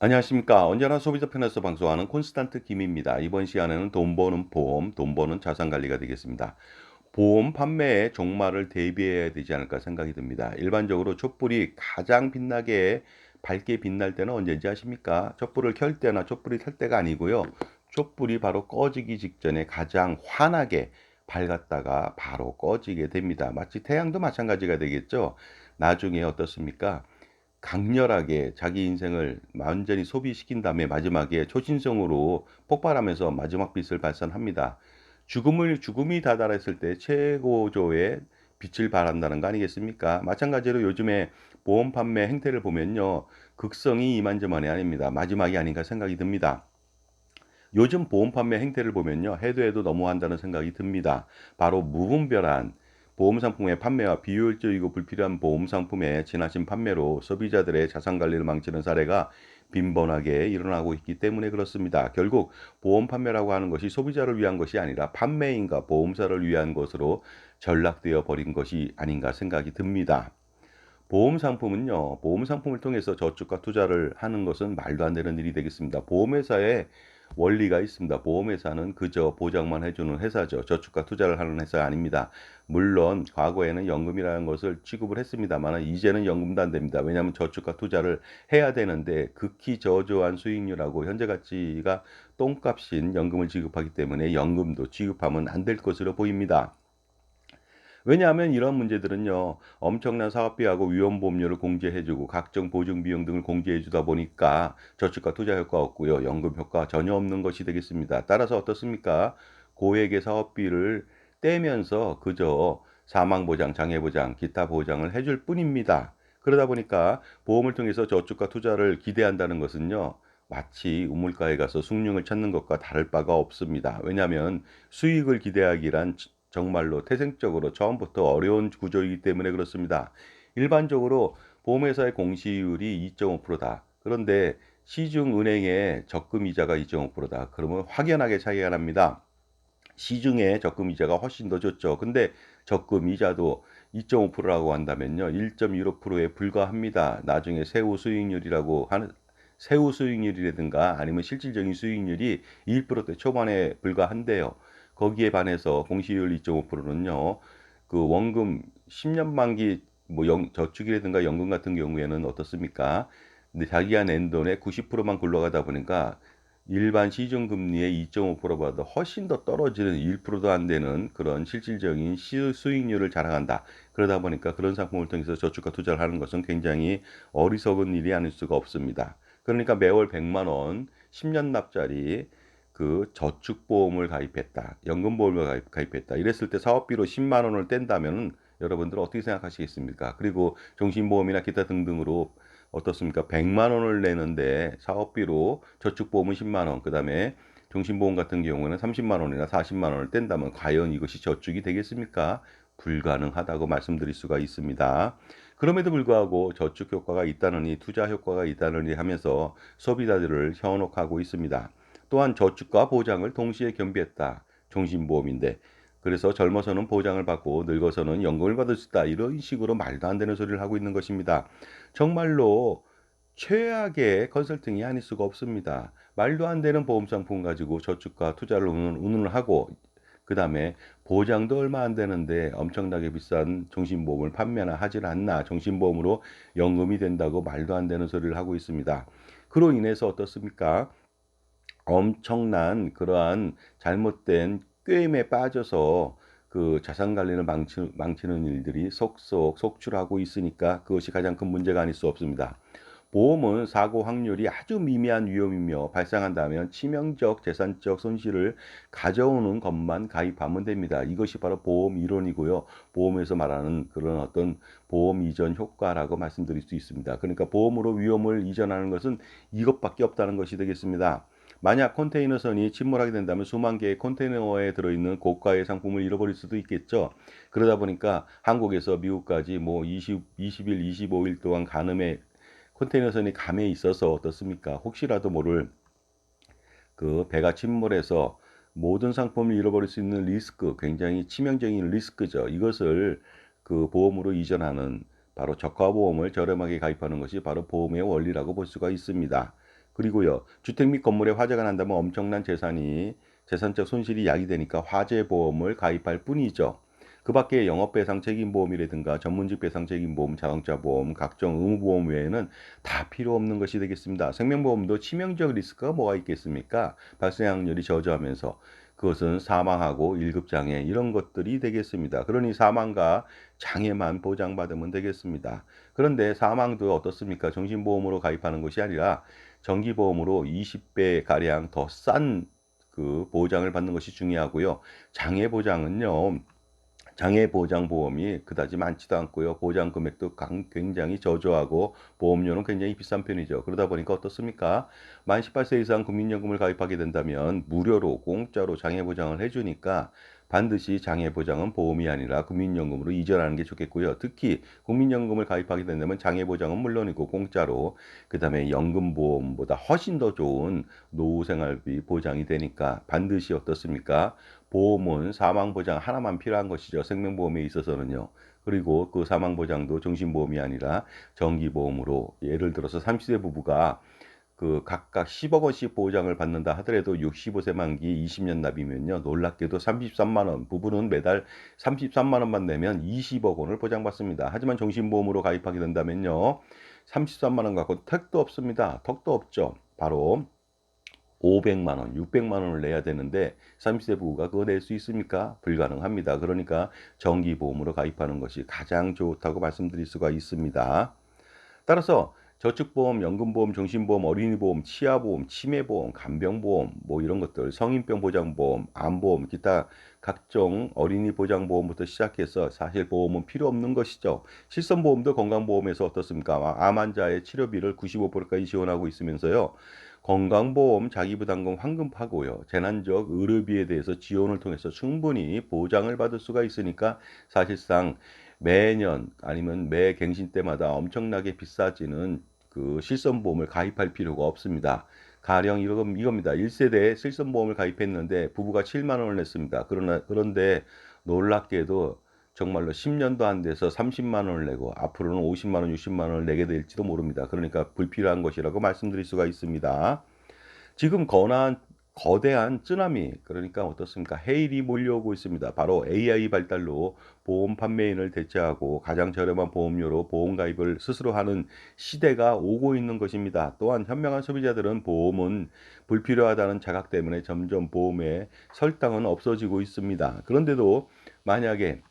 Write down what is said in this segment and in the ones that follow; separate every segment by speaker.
Speaker 1: 안녕하십니까. 언제나 소비자 편에서 방송하는 콘스탄트 김입니다. 이번 시간에는 돈 버는 보험, 돈 버는 자산 관리가 되겠습니다. 보험 판매에 종말을 대비해야 되지 않을까 생각이 듭니다. 일반적으로 촛불이 가장 빛나게 밝게 빛날 때는 언제인지 아십니까? 촛불을 켤 때나 촛불이 켤 때가 아니고요. 촛불이 바로 꺼지기 직전에 가장 환하게 밝았다가 바로 꺼지게 됩니다. 마치 태양도 마찬가지가 되겠죠. 나중에 어떻습니까? 강렬하게 자기 인생을 완전히 소비시킨 다음에 마지막에 초신성으로 폭발하면서 마지막 빛을 발산합니다. 죽음이 다다랐을 때 최고조의 빛을 발한다는 거 아니겠습니까? 마찬가지로 요즘에 보험 판매 행태를 보면요. 극성이 이만저만이 아닙니다. 마지막이 아닌가 생각이 듭니다. 요즘 보험 판매 행태를 보면요. 해도 해도 너무한다는 생각이 듭니다. 바로 무분별한 보험 상품의 판매와 비효율적이고 불필요한 보험 상품의 지나친 판매로 소비자들의 자산 관리를 망치는 사례가 빈번하게 일어나고 있기 때문에 그렇습니다. 결국 보험 판매라고 하는 것이 소비자를 위한 것이 아니라 판매인과 보험사를 위한 것으로 전락되어 버린 것이 아닌가 생각이 듭니다. 보험 상품을 통해서 저축과 투자를 하는 것은 말도 안 되는 일이 되겠습니다. 보험회사에 원리가 있습니다. 보험회사는 그저 보장만 해주는 회사죠. 저축과 투자를 하는 회사가 아닙니다. 물론 과거에는 연금이라는 것을 취급을 했습니다만 이제는 연금도 안 됩니다. 왜냐하면 저축과 투자를 해야 되는데 극히 저조한 수익률하고 현재 가치가 똥값인 연금을 지급하기 때문에 연금도 지급하면 안 될 것으로 보입니다. 왜냐하면 이런 문제들은요. 엄청난 사업비하고 위험보험료를 공제해 주고 각종 보증 비용 등을 공제해 주다 보니까 저축과 투자 효과 없고요. 연금 효과 전혀 없는 것이 되겠습니다. 따라서 어떻습니까? 고액의 사업비를 떼면서 그저 사망보장, 장애보장, 기타 보장을 해줄 뿐입니다. 그러다 보니까 보험을 통해서 저축과 투자를 기대한다는 것은요. 마치 우물가에 가서 숭늉을 찾는 것과 다를 바가 없습니다. 왜냐하면 수익을 기대하기란 정말로 태생적으로 처음부터 어려운 구조이기 때문에 그렇습니다. 일반적으로 보험회사의 공시율이 2.5%다. 그런데 시중은행의 적금 이자가 2.5%다. 그러면 확연하게 차이가 납니다. 시중의 적금 이자가 훨씬 더 좋죠. 근데 적금 이자도 2.5%라고 한다면요. 1.15%에 불과합니다. 나중에 세후 수익률이라든가 아니면 실질적인 수익률이 1%대 초반에 불과한데요. 거기에 반해서 공시율 2.5%는요. 그 원금 10년 만기 뭐 저축이라든가 연금 같은 경우에는 어떻습니까? 근데 자기가 낸 돈의 90%만 굴러가다 보니까 일반 시중 금리의 2.5%보다 훨씬 더 떨어지는 1%도 안 되는 그런 실질적인 수익률을 자랑한다. 그러다 보니까 그런 상품을 통해서 저축과 투자를 하는 것은 굉장히 어리석은 일이 아닐 수가 없습니다. 그러니까 매월 100만 원 10년 납자리 그 저축보험을 가입했다. 연금보험을 가입했다. 이랬을 때 사업비로 10만 원을 뗀다면 여러분들 어떻게 생각하시겠습니까? 그리고 종신보험이나 기타 등등으로 어떻습니까? 100만 원을 내는데 사업비로 저축보험은 10만 원, 그다음에 종신보험 같은 경우는 30만 원이나 40만 원을 뗀다면 과연 이것이 저축이 되겠습니까? 불가능하다고 말씀드릴 수가 있습니다. 그럼에도 불구하고 저축 효과가 있다느니 투자 효과가 있다느니 하면서 소비자들을 현혹하고 있습니다. 또한 저축과 보장을 동시에 겸비했다. 종신보험인데 그래서 젊어서는 보장을 받고 늙어서는 연금을 받을 수 있다. 이런 식으로 말도 안 되는 소리를 하고 있는 것입니다. 정말로 최악의 컨설팅이 아닐 수가 없습니다. 말도 안 되는 보험 상품 가지고 저축과 투자를 운운을 하고 그다음에 보장도 얼마 안 되는데 엄청나게 비싼 종신보험을 판매나 하질 않나. 종신보험으로 연금이 된다고 말도 안 되는 소리를 하고 있습니다. 그로 인해서 어떻습니까? 엄청난 그러한 잘못된 꾀임에 빠져서 그 자산 관리를 망치는 일들이 속속 속출하고 있으니까 그것이 가장 큰 문제가 아닐 수 없습니다. 보험은 사고 확률이 아주 미미한 위험이며 발생한다면 치명적 재산적 손실을 가져오는 것만 가입하면 됩니다. 이것이 바로 보험 이론이고요. 보험에서 말하는 그런 어떤 보험 이전 효과라고 말씀드릴 수 있습니다. 그러니까 보험으로 위험을 이전하는 것은 이것밖에 없다는 것이 되겠습니다. 만약 컨테이너선이 침몰하게 된다면 수만 개의 컨테이너에 들어있는 고가의 상품을 잃어버릴 수도 있겠죠. 그러다 보니까 한국에서 미국까지 뭐 20일, 25일 동안 가늠에 컨테이너선이 감에 있어서 어떻습니까? 혹시라도 모를 그 배가 침몰해서 모든 상품을 잃어버릴 수 있는 리스크, 굉장히 치명적인 리스크죠. 이것을 그 보험으로 이전하는 바로 저가 보험을 저렴하게 가입하는 것이 바로 보험의 원리라고 볼 수가 있습니다. 그리고요, 주택 및 건물에 화재가 난다면 엄청난 재산적 손실이 야기되니까 화재보험을 가입할 뿐이죠. 그 밖에 영업배상 책임보험이라든가 전문직 배상 책임보험, 자동차 보험, 각종 의무보험 외에는 다 필요 없는 것이 되겠습니다. 생명보험도 치명적 리스크가 뭐가 있겠습니까? 발생 확률이 저조하면서 그것은 사망하고 일급장애 이런 것들이 되겠습니다. 그러니 사망과 장애만 보장받으면 되겠습니다. 그런데 사망도 어떻습니까? 정신보험으로 가입하는 것이 아니라 정기보험으로 20배 가량 더 싼 그 보장을 받는 것이 중요하고요. 장애 보장은요. 장애보장보험이 그다지 많지도 않고요. 보장 금액도 굉장히 저조하고 보험료는 굉장히 비싼 편이죠. 그러다 보니까 어떻습니까? 만 18세 이상 국민연금을 가입하게 된다면 무료로 공짜로 장애보장을 해주니까 반드시 장애보장은 보험이 아니라 국민연금으로 이전하는 게 좋겠고요. 특히 국민연금을 가입하게 된다면 장애보장은 물론이고 공짜로 그다음에 연금보험보다 훨씬 더 좋은 노후생활비 보장이 되니까 반드시 어떻습니까? 보험은 사망보장 하나만 필요한 것이죠. 생명보험에 있어서는요. 그리고 그 사망보장도 정신보험이 아니라 정기보험으로 예를 들어서 30대 부부가 그 각각 10억 원씩 보장을 받는다 하더라도 65세 만기 20년 납이면요. 놀랍게도 33만 원, 부부는 매달 33만 원만 내면 20억 원을 보장받습니다. 하지만 정신보험으로 가입하게 된다면요. 33만 원 갖고 턱도 없습니다. 턱도 없죠. 바로 500만 원, 600만 원을 내야 되는데 30세 부부가 그거 낼 수 있습니까? 불가능합니다. 그러니까 정기보험으로 가입하는 것이 가장 좋다고 말씀드릴 수가 있습니다. 따라서 저축보험, 연금보험, 정신보험, 어린이보험, 치아보험, 치매보험, 간병보험 뭐 이런 것들, 성인병 보장보험, 암보험, 기타 각종 어린이 보장보험부터 시작해서 사실 보험은 필요 없는 것이죠. 실손보험도 건강보험에서 어떻습니까? 암 환자의 치료비를 95%까지 지원하고 있으면서요. 건강보험, 자기부담금 환급하고요. 재난적 의료비에 대해서 지원을 통해서 충분히 보장을 받을 수가 있으니까 사실상 매년 아니면 매 갱신 때마다 엄청나게 비싸지는 그 실손보험을 가입할 필요가 없습니다. 가령 이겁니다. 1세대 실손보험을 가입했는데 부부가 7만 원을 냈습니다. 그런데 놀랍게도 정말로 10년도 안 돼서 30만 원을 내고 앞으로는 50만 원, 60만 원을 내게 될지도 모릅니다. 그러니까 불필요한 것이라고 말씀드릴 수가 있습니다. 지금 거대한 쓰나미, 그러니까 어떻습니까? 해일이 몰려오고 있습니다. 바로 AI 발달로 보험 판매인을 대체하고 가장 저렴한 보험료로 보험 가입을 스스로 하는 시대가 오고 있는 것입니다. 또한 현명한 소비자들은 보험은 불필요하다는 자각 때문에 점점 보험의 설탕은 없어지고 있습니다. 그런데도 만약에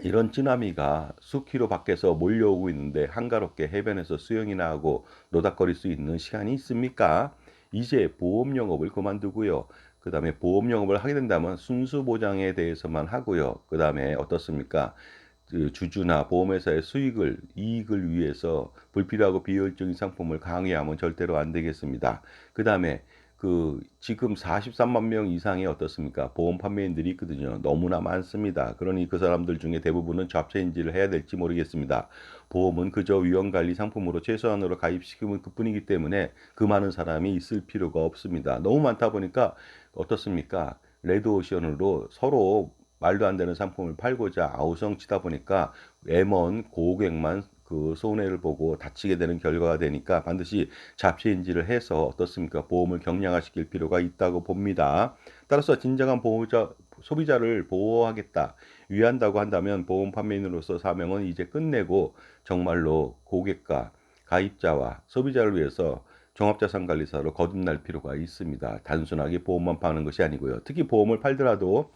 Speaker 1: 이런 쓰나미가 수키로 밖에서 몰려오고 있는데 한가롭게 해변에서 수영이나 하고 노닥거릴 수 있는 시간이 있습니까? 이제 보험 영업을 그만두고요. 그 다음에 보험 영업을 하게 된다면 순수 보장에 대해서만 하고요. 그 다음에 어떻습니까? 그 주주나 보험회사의 이익을 위해서 불필요하고 비효율적인 상품을 강요하면 절대로 안 되겠습니다. 그 다음에 지금 43만 명 이상의 어떻습니까? 보험 판매인들이 있거든요. 너무나 많습니다. 그러니 그 사람들 중에 대부분은 잡채인지를 해야 될지 모르겠습니다. 보험은 그저 위험관리 상품으로 최소한으로 가입시키면 그뿐이기 때문에 그 많은 사람이 있을 필요가 없습니다. 너무 많다 보니까 어떻습니까? 레드오션으로 서로 말도 안 되는 상품을 팔고자 아우성치다 보니까 M1 고객만 그 손해를 보고 다치게 되는 결과가 되니까 반드시 잡시인지를 해서 어떻습니까? 보험을 경량화시킬 필요가 있다고 봅니다. 따라서 진정한 소비자를 보호하겠다, 위한다고 한다면 보험 판매인으로서 사명은 이제 끝내고 정말로 고객과 가입자와 소비자를 위해서 종합자산관리사로 거듭날 필요가 있습니다. 단순하게 보험만 파는 것이 아니고요. 특히 보험을 팔더라도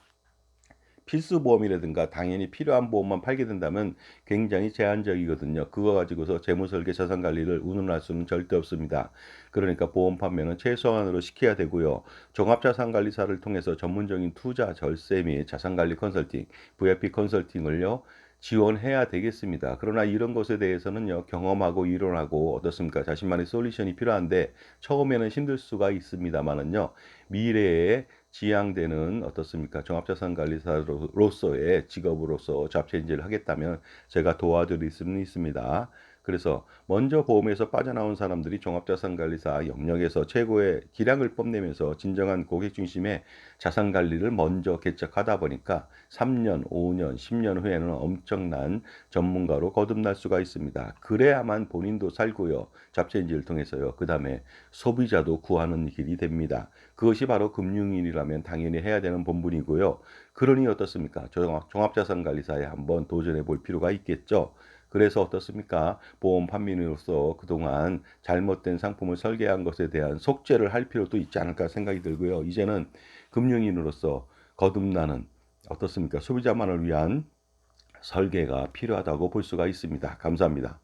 Speaker 1: 필수 보험이라든가 당연히 필요한 보험만 팔게 된다면 굉장히 제한적이거든요. 그거 가지고서 재무설계 자산 관리를 운운할 수는 절대 없습니다. 그러니까 보험 판매는 최소한으로 시켜야 되고요. 종합자산관리사를 통해서 전문적인 투자, 절세 및 자산관리 컨설팅, VIP 컨설팅을요. 지원해야 되겠습니다. 그러나 이런 것에 대해서는요, 경험하고 이론하고 어떻습니까? 자신만의 솔루션이 필요한데 처음에는 힘들 수가 있습니다만은요, 미래에 지향되는 어떻습니까? 종합자산관리사로서의 직업으로서 잡체인지를 하겠다면 제가 도와드릴 수는 있습니다. 그래서 먼저 보험에서 빠져나온 사람들이 종합자산관리사 영역에서 최고의 기량을 뽐내면서 진정한 고객 중심의 자산관리를 먼저 개척하다 보니까 3년, 5년, 10년 후에는 엄청난 전문가로 거듭날 수가 있습니다. 그래야만 본인도 살고요. 잡채인지를 통해서요. 그다음에 소비자도 구하는 길이 됩니다. 그것이 바로 금융인이라면 당연히 해야 되는 본분이고요. 그러니 어떻습니까? 종합자산관리사에 한번 도전해 볼 필요가 있겠죠. 그래서 어떻습니까? 보험 판매인으로서 그동안 잘못된 상품을 설계한 것에 대한 속죄를 할 필요도 있지 않을까 생각이 들고요. 이제는 금융인으로서 거듭나는 어떻습니까? 소비자만을 위한 설계가 필요하다고 볼 수가 있습니다. 감사합니다.